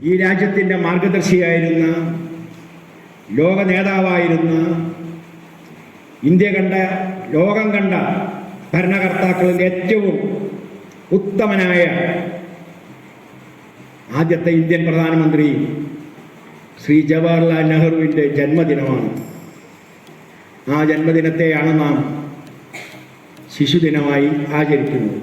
ഈ രാജ്യത്തിൻ്റെ മാർഗദർശിയായിരുന്ന, ലോക നേതാവായിരുന്ന, ഇന്ത്യ കണ്ട, ലോകം കണ്ട ഭരണകർത്താക്കളിൽ ഏറ്റവും ഉത്തമനായ ആദ്യത്തെ ഇന്ത്യൻ പ്രധാനമന്ത്രി ശ്രീ ജവഹർലാൽ നെഹ്റുവിൻ്റെ ജന്മദിനമാണ്. ആ ജന്മദിനത്തെയാണ് നാം ശിശുദിനമായി ആചരിക്കുന്നത്.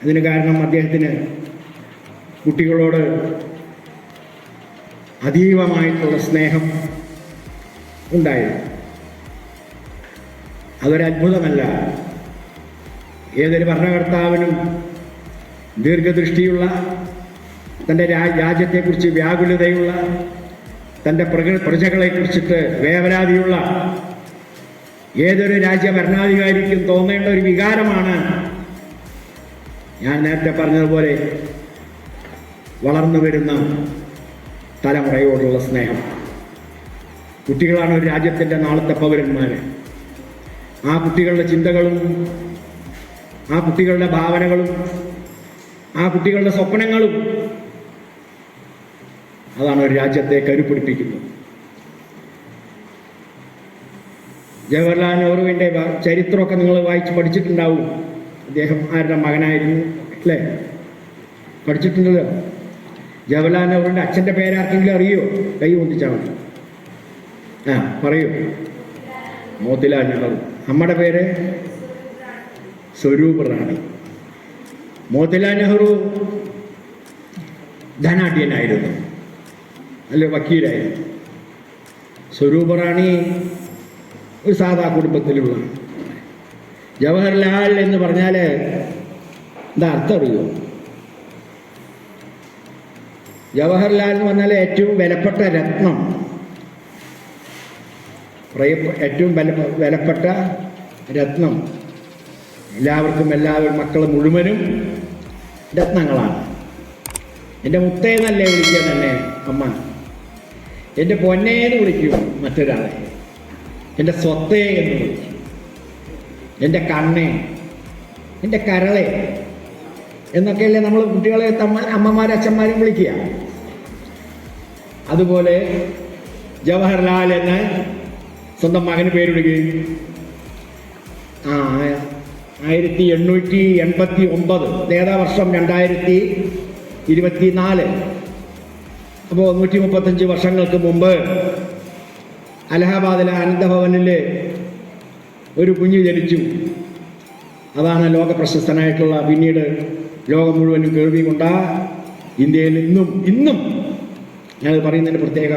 അതിന് കാരണം അദ്ദേഹത്തിന് കുട്ടികളോട് അതീവമായിട്ടുള്ള സ്നേഹം ഉണ്ടായിരുന്നു. അതൊരത്ഭുതമല്ല. ഏതൊരു ഭരണകർത്താവിനും ദീർഘദൃഷ്ടിയുള്ള, തൻ്റെ രാജ്യത്തെക്കുറിച്ച് വ്യാകുലതയുള്ള, തൻ്റെ പ്രജകളെക്കുറിച്ചിട്ട് വേവലാതിയുള്ള ഏതൊരു രാജ്യ ഭരണാധികാരിക്കും തോന്നേണ്ട ഒരു വികാരമാണ് ഞാൻ നേരത്തെ പറഞ്ഞതുപോലെ വളർന്നു വരുന്ന തലമുറയോടുള്ള സ്നേഹം. കുട്ടികളാണ് ഒരു രാജ്യത്തിൻ്റെ നാളത്തെ പൗരന്മാർ. ആ കുട്ടികളുടെ ചിന്തകളും, ആ കുട്ടികളുടെ ഭാവനകളും, ആ കുട്ടികളുടെ സ്വപ്നങ്ങളും അതാണ് ഒരു രാജ്യത്തെ കരുപിടിപ്പിക്കുന്നത്. ജവഹർലാൽ നെഹ്റുവിൻ്റെ ചരിത്രമൊക്കെ നിങ്ങൾ വായിച്ച് പഠിച്ചിട്ടുണ്ടാവും. അദ്ദേഹം ആരുടെ മകനായിരുന്നു, അല്ലേ? പഠിച്ചിട്ടുണ്ടല്ലോ. ജവഹർലാൽ നെഹ്റുവിൻ്റെ അച്ഛൻ്റെ പേരാർക്കെങ്കിലും അറിയോ? കൈ പൊന്തിച്ചാൽ മതി. പറയൂ. മോത്തിലാൽ നെഹ്റു. നമ്മുടെ പേര് സ്വരൂപ് റാണി. മോത്തിലാൽ നെഹ്റു ധനാഢ്യനായിരുന്നു, അല്ലെ വക്കീലായിരുന്നു. സ്വരൂപ് റാണി ഒരു സാധാ കുടുംബത്തിലുള്ള. ജവഹർലാൽ എന്ന് പറഞ്ഞാൽ എന്താ അർത്ഥം അറിയോ? ജവഹർലാൽ എന്ന് പറഞ്ഞാൽ ഏറ്റവും വിലപ്പെട്ട രത്നം, ഏറ്റവും വിലപ്പെട്ട രത്നം. എല്ലാവരും മക്കൾ മുഴുവനും രത്നങ്ങളാണ്. എൻ്റെ മുത്തേന്നല്ലേ വിളിക്കുക തന്നെ അമ്മ. എൻ്റെ പൊന്നേന്ന് വിളിക്കും മറ്റൊരാളെ. എൻ്റെ സ്വത്തേ എന്ന് വിളിക്കും. എൻ്റെ കണ്ണേ, എൻ്റെ കരളെ എന്നൊക്കെയല്ലേ നമ്മൾ കുട്ടികളെ അമ്മമാരും അച്ഛന്മാരും വിളിക്കുക. അതുപോലെ ജവഹർലാൽ എന്ന് സ്വന്തം മകന് പേരിടുകയും 1889, വർഷം 2024. അപ്പോൾ 135 വർഷങ്ങൾക്ക് മുമ്പ് അലഹബാദിലെ അനന്തഭവനിൽ ഒരു കുഞ്ഞ് ജനിച്ചു. അതാണ് ലോക പ്രശസ്തനായിട്ടുള്ള, പിന്നീട് ലോകം മുഴുവനും കേൾവി കൊണ്ട, ഇന്ത്യയിൽ ഇന്നും ഞാനത് പറയുന്നതിന് പ്രത്യേക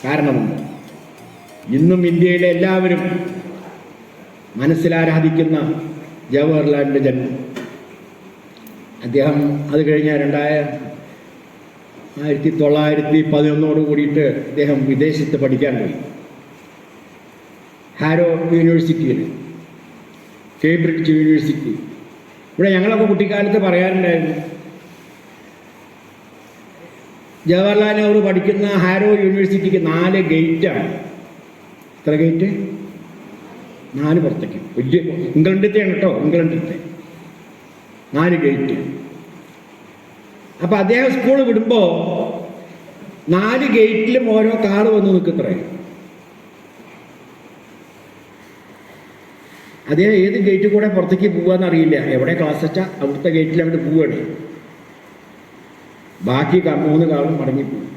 കാരണമുണ്ട്. ഇന്നും ഇന്ത്യയിലെ എല്ലാവരും മനസ്സിലാരാധിക്കുന്ന ജവഹർലാലിൻ്റെ ജന്മം. അദ്ദേഹം അത് കഴിഞ്ഞ 1911 കൂടിയിട്ട് അദ്ദേഹം വിദേശത്ത് പഠിക്കാൻ പോയി. ഹാരോ യൂണിവേഴ്സിറ്റിയിൽ, കേംബ്രിഡ്ജ് യൂണിവേഴ്സിറ്റി. ഇവിടെ ഞങ്ങളൊക്കെ കുട്ടിക്കാലത്ത് പറയാറുണ്ടായിരുന്നു, ജവഹർലാൽ നെഹ്റു പഠിക്കുന്ന ഹാരോ യൂണിവേഴ്സിറ്റിക്ക് 4 ഗേറ്റാണ്. എത്ര ഗേറ്റ്? 4 പുറത്തേക്ക്. വലിയ ഇംഗ്ലണ്ടിലത്തെയാണ് കേട്ടോ, ഇംഗ്ലണ്ടിലത്തെ 4 ഗേറ്റ്. അപ്പം അദ്ദേഹം സ്കൂൾ വിടുമ്പോൾ 4 ഗേറ്റിലും ഓരോ കാറ് വന്ന് നിൽക്കത്രേ. അദ്ദേഹം ഏത് ഗേറ്റിൽ കൂടെ പുറത്തേക്ക് പോകാന്ന് അറിയില്ല. എവിടെ ക്ലാസ് വെച്ചാൽ അവിടുത്തെ ഗേറ്റിൽ അങ്ങോട്ട് പോവുകയാണ്. ബാക്കി 3 കാറും മടങ്ങിപ്പോയി.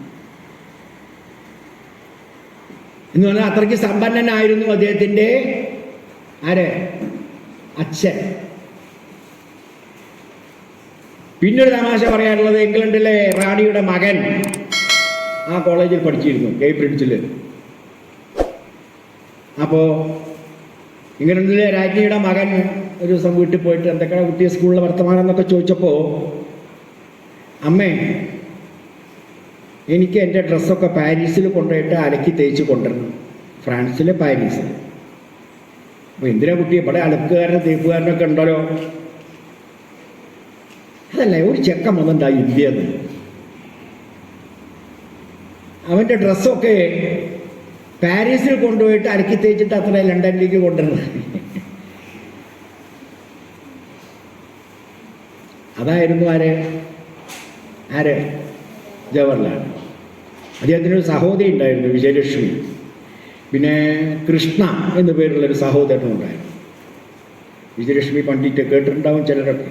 എന്ന് പറഞ്ഞാൽ അത്രയ്ക്ക് സമ്പന്നനായിരുന്നു അദ്ദേഹത്തിൻ്റെ അച്ഛൻ. പിന്നൊരു തമാശ പറയാനുള്ളത്, ഇംഗ്ലണ്ടിലെ റാണിയുടെ മകൻ ആ കോളേജിൽ പഠിച്ചിരുന്നു, കേംബ്രിഡ്ജിൽ. അപ്പോൾ ഇംഗ്ലണ്ടിലെ രാജ്ഞിയുടെ മകൻ ഒരു ദിവസം വീട്ടിൽ പോയിട്ട് എന്തൊക്കെയാണ് കുട്ടിയെ സ്കൂളിലെ വർത്തമാനം എന്നൊക്കെ ചോദിച്ചപ്പോൾ, അമ്മേ എനിക്ക് എൻ്റെ ഡ്രസ്സൊക്കെ പാരീസിൽ കൊണ്ടുപോയിട്ട് അലക്കി തേച്ച് കൊണ്ടുവരണം, ഫ്രാൻസിലെ പാരീസ്. അപ്പോൾ എന്തിനാ കുട്ടി ഇവിടെ അളുക്കുകാരനും തേപ്പുകാരനൊക്കെ ഉണ്ടല്ലോ. അതല്ല, ഒരു ചെക്കൻ വന്നിട്ടുണ്ടാ ഇന്ത്യന്ന്. അവൻ്റെ ഡ്രസ്സൊക്കെ പാരീസിൽ കൊണ്ടുപോയിട്ട് അരക്കി തേച്ചിട്ട് അത്ര ലണ്ടനിലേക്ക് കൊണ്ടുവരുന്നത്. അതായിരുന്നു ആര് ജവഹർലാൽ. അദ്ദേഹത്തിനൊരു സഹോദരി ഉണ്ടായിരുന്നു, വിജയലക്ഷ്മി. പിന്നെ കൃഷ്ണ എന്നു പേരുള്ളൊരു സഹോദരനും ഉണ്ടായിരുന്നു. വിജയലക്ഷ്മി പണ്ഡിറ്റ് കേട്ടിട്ടുണ്ടാവും ചിലരൊക്കെ.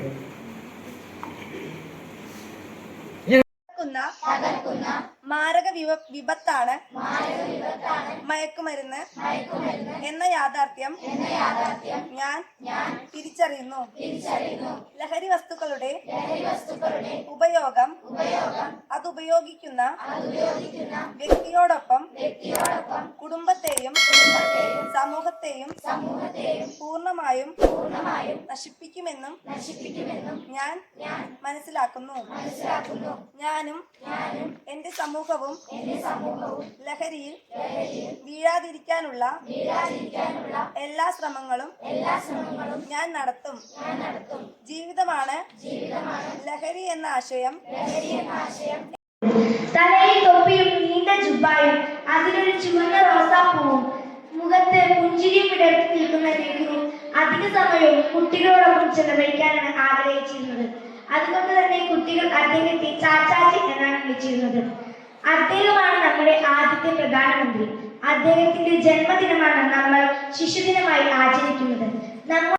മാരക വിപത്താണ് മയക്കുമരുന്ന് എന്ന യാഥാർത്ഥ്യം ഞാൻ തിരിച്ചറിയുന്നു. ലഹരി വസ്തുക്കളുടെ ഉപയോഗം അതുപയോഗിക്കുന്ന വ്യക്തിയോടൊപ്പം കുടുംബത്തെയും സമൂഹത്തെയും പൂർണ്ണമായും നശിപ്പിക്കുമെന്നും ഞാൻ മനസ്സിലാക്കുന്നു. ഞാനും എന്റെ സമൂഹവും ലഹരിയിൽ വീഴാതിരിക്കാനുള്ള എല്ലാ ശ്രമങ്ങളും ഞാൻ നടത്തും. ജീവിതമാണ് ലഹരി എന്ന ആശയം തലയിൽ തൊപ്പിയും നീണ്ട ജുബ്ബായും അതിലൊരു ചുവന്ന റോസാപ്പൂവും മുഖത്ത് പുഞ്ചിരിയും വിടർത്തി നിൽക്കുന്ന നെഹ്റു അധിക സമയവും കുട്ടികളോടൊപ്പം ചെലവഴിക്കാനാണ് ആഗ്രഹിച്ചിരുന്നത്. അതുകൊണ്ട് തന്നെ കുട്ടികൾ അദ്ദേഹത്തെ ചാച്ചാജി എന്നാണ് വിളിച്ചിരുന്നത്. അദ്ദേഹമാണ് നമ്മുടെ ആദ്യത്തെ പ്രധാനമന്ത്രി. അദ്ദേഹത്തിന്റെ ജന്മദിനമാണ് നമ്മൾ ശിശുദിനമായി ആചരിക്കുന്നത്. നമ്മുടെ